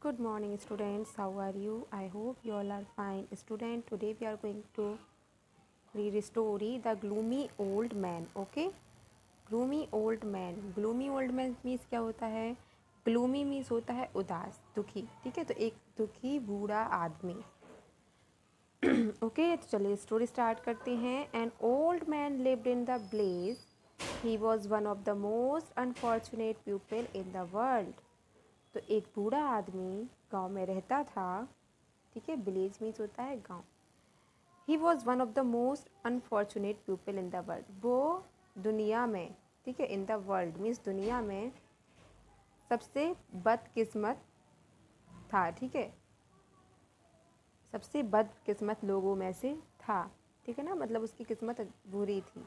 Good morning, students. How are you? I hope you all are fine. Student, today we are going to read a story, The Gloomy Old Man. Okay? Gloomy Old Man. Gloomy Old Man means क्या होता है? Gloomy means होता है उदास, दुखी. ठीक है, तो एक दुखी बूढ़ा आदमी. ओके, तो चलिए स्टोरी स्टार्ट करते हैं. An old man lived in the village. He was one of the most unfortunate people in the world. तो एक बूढ़ा आदमी गांव में रहता था. ठीक है, विलेज मीन्स होता है गांव. ही was one of the most unfortunate people in the world. वो दुनिया में, ठीक है, इन द वर्ल्ड मीन्स दुनिया में सबसे बदकिस्मत था. ठीक है, सबसे बदकिस्मत लोगों में से था. ठीक है ना, मतलब उसकी किस्मत बुरी थी.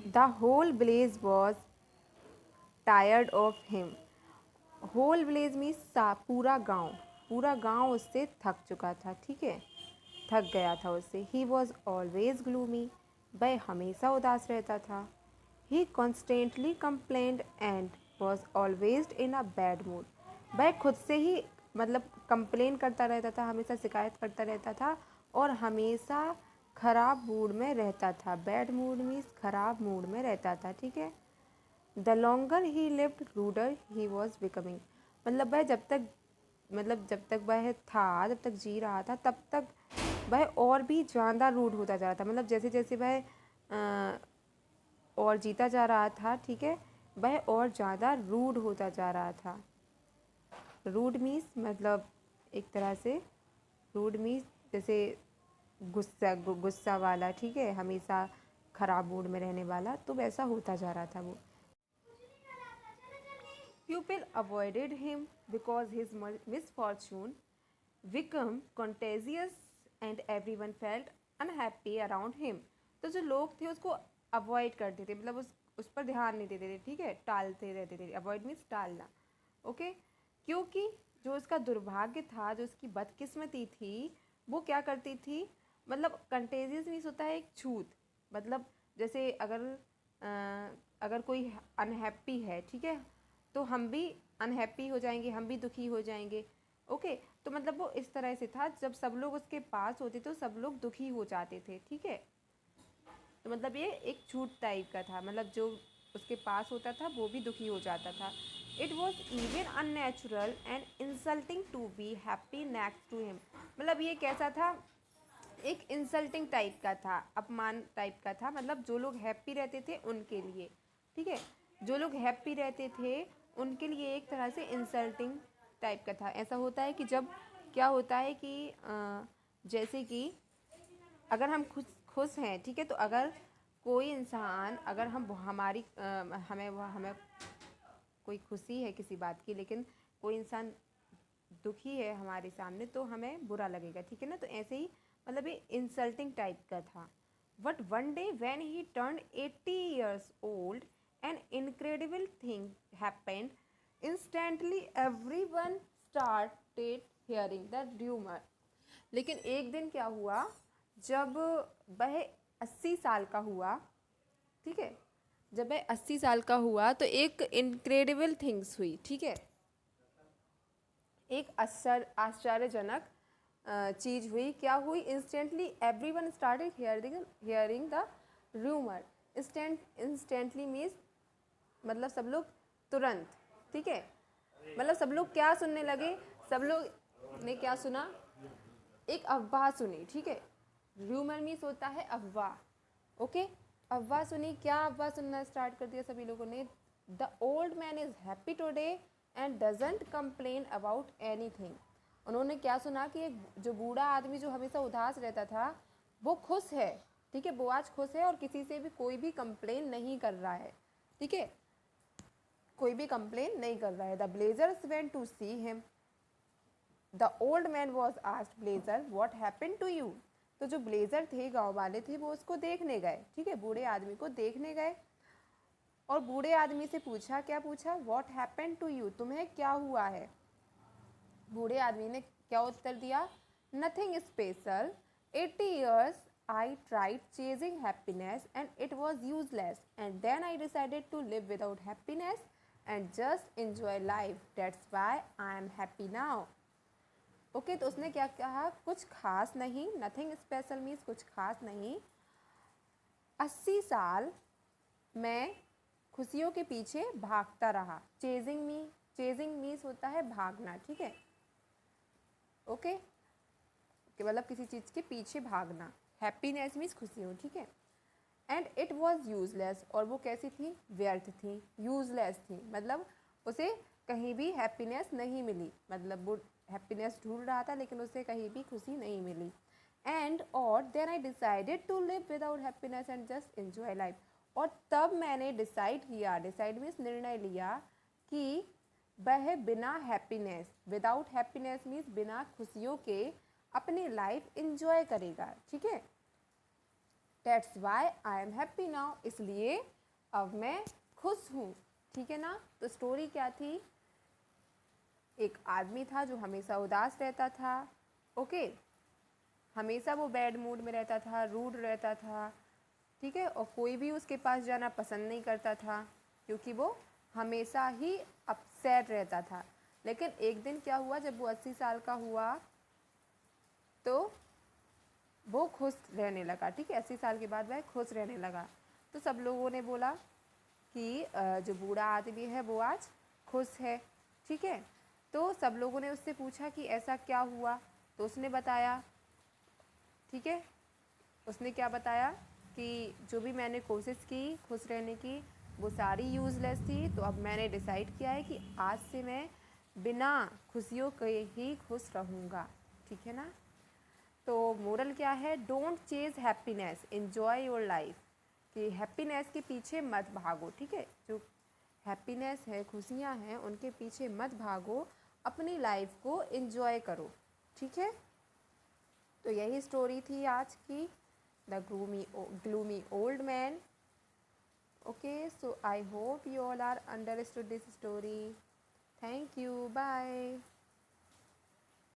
The whole village was tired of him. Whole village means पूरा गांव उससे थक चुका था. ठीक है, थक गया था उससे. He was always gloomy. वह हमेशा उदास रहता था. He constantly complained and was always in a bad mood. वह खुद से ही मतलब कंप्लेन करता रहता था, हमेशा शिकायत करता रहता था और हमेशा खराब मूड में रहता था. बैड मूड मीन्स खराब मूड में रहता था. ठीक है, the longer he lived ruder he was becoming. जब तक वह था, जब तक जी रहा था, तब तक वह और भी ज़्यादा रूड होता जा रहा था. मतलब जैसे जैसे वह और जीता जा रहा था, ठीक है, वह और ज़्यादा रूड होता जा रहा था. रूड मीन्स मतलब एक तरह से रूड मीन्स जैसे गुस्सा वाला. ठीक है, हमेशा खराब मूड में रहने वाला. तो वैसा होता जा रहा था वो. People avoided him because his misfortune became contagious and everyone felt unhappy around him. तो जो लोग थे उसको अवॉइड करते थे, मतलब उस पर ध्यान नहीं देते थे. ठीक है, टालते रहते थे. अवॉइड मीन्स टालना. ओके, क्योंकि जो उसका दुर्भाग्य था, जो उसकी बदकिस्मती थी, वो क्या करती थी, मतलब कंटेजियस मीन्स होता है एक छूत. मतलब जैसे अगर कोई अनहैप्पी है, ठीक है, तो हम भी अनहैप्पी हो जाएंगे, हम भी दुखी हो जाएंगे. ओके, तो मतलब वो इस तरह से था. जब सब लोग उसके पास होते तो सब लोग दुखी हो जाते थे. ठीक है, तो मतलब ये एक छूट टाइप का था. मतलब जो उसके पास होता था वो भी दुखी हो जाता था. It was even unnatural and insulting to be happy next to him. मतलब ये कैसा था, एक इंसल्टिंग टाइप का था, अपमान टाइप का था. मतलब जो लोग हैप्पी रहते थे उनके लिए, ठीक है, जो लोग हैप्पी रहते थे उनके लिए एक तरह से इंसल्टिंग टाइप का था. ऐसा होता है कि जब क्या होता है कि जैसे कि अगर हम खुश खुश हैं, ठीक है, तो अगर कोई इंसान, अगर हम हमारी हमें कोई खुशी है किसी बात की, लेकिन कोई इंसान दुखी है हमारे सामने, तो हमें बुरा लगेगा. ठीक है ना, तो ऐसे ही मतलब ये इंसल्टिंग टाइप का था. But one day when he turn 80 years old an incredible thing happened. Instantly everyone started hearing the rumor. लेकिन एक दिन क्या हुआ, जब वह 80 साल का हुआ, ठीक है, जब वह 80 साल का हुआ तो एक इनक्रेडिबल थिंग्स हुई. ठीक है, एक आश्चर्यजनक चीज़ हुई. क्या हुई, instantly every one started hearing the rumour. Instantly means मतलब सब लोग तुरंत. ठीक है, मतलब सब लोग क्या सुनने लगे, सब लोग ने क्या सुना, एक अफवाह सुनी. ठीक है, रूमर मीन्स होता है अफवाह. ओके, अफवाह सुनी. क्या अफवाह सुनना स्टार्ट कर दिया सभी लोगों ने. The old man is happy today and doesn't complain about anything. उन्होंने क्या सुना कि एक जो बूढ़ा आदमी जो हमेशा उदास रहता था वो खुश है. ठीक है, वो आज खुश है और किसी से भी कोई भी कंप्लेन नहीं कर रहा है. ठीक है, कोई भी कंप्लेन नहीं कर रहा है. The villagers went to see him. The old man was asked, villager what happened to you. तो जो ब्लेजर थे, गाँव वाले थे, वो उसको देखने गए. ठीक है, बूढ़े आदमी को देखने गए और बूढ़े आदमी से पूछा. क्या पूछा, व्हाट हैपेंड टू यू, तुम्हें क्या हुआ है. बूढ़े आदमी ने क्या उत्तर दिया, nothing special. 80 years I tried chasing happiness and it was useless, and then I decided to live without happiness. and just enjoy life. That's why I am happy now. Okay तो उसने क्या कहा, कुछ खास नहीं, नथिंग स्पेशल मीन्स कुछ खास नहीं, 80 साल मैं खुशियों के पीछे भागता रहा. चेजिंग मीन्स होता है भागना, ठीक है. ओके कि मतलब किसी चीज़ के पीछे भागना. हैप्पीनेस मीन्स खुशियों, ठीक है. एंड इट वॉज यूजलेस, और वो कैसी थी, व्यर्थ थी, यूजलेस थी, मतलब उसे कहीं भी हैप्पीनेस नहीं मिली, मतलब वो हैप्पीनेस ढूंढ रहा था लेकिन उसे कहीं भी खुशी नहीं मिली. एंड और then I decided to live without happiness and just enjoy life. और तब मैंने डिसाइड किया, डिसाइड मीन्स निर्णय लिया, कि वह बिना हैप्पीनेस, विदाउट हैप्पीनेस मीन्स बिना खुशियों के अपनी लाइफ इंजॉय करेगा, ठीक है. That's why I am happy now, इसलिए अब मैं खुश हूँ, ठीक है ना. तो स्टोरी क्या थी, एक आदमी था जो हमेशा उदास रहता था. ओके हमेशा वो बैड मूड में रहता था, रूड रहता था, ठीक है. और कोई भी उसके पास जाना पसंद नहीं करता था क्योंकि वो हमेशा ही अपसेट रहता था. लेकिन एक दिन क्या हुआ, जब वो 80 साल का हुआ तो वो खुश रहने लगा, ठीक है. 80 साल के बाद वह खुश रहने लगा. तो सब लोगों ने बोला कि जो बूढ़ा आदमी है वो आज खुश है, ठीक है. तो सब लोगों ने उससे पूछा कि ऐसा क्या हुआ, तो उसने बताया, ठीक है. उसने क्या बताया कि जो भी मैंने कोशिश की खुश रहने की वो सारी यूज़लेस थी, तो अब मैंने डिसाइड किया है कि आज से मैं बिना खुशियों के ही खुश रहूँगा, ठीक है ना. तो मोरल क्या है, don't chase happiness, enjoy your life. कि हैप्पीनेस के पीछे मत भागो, ठीक है. जो हैप्पीनेस है, खुशियाँ हैं, उनके पीछे मत भागो, अपनी लाइफ को एन्जॉय करो, ठीक है. तो यही स्टोरी थी आज की, the gloomy old man. Okay so I hope you all are understood this story. Thank you, bye.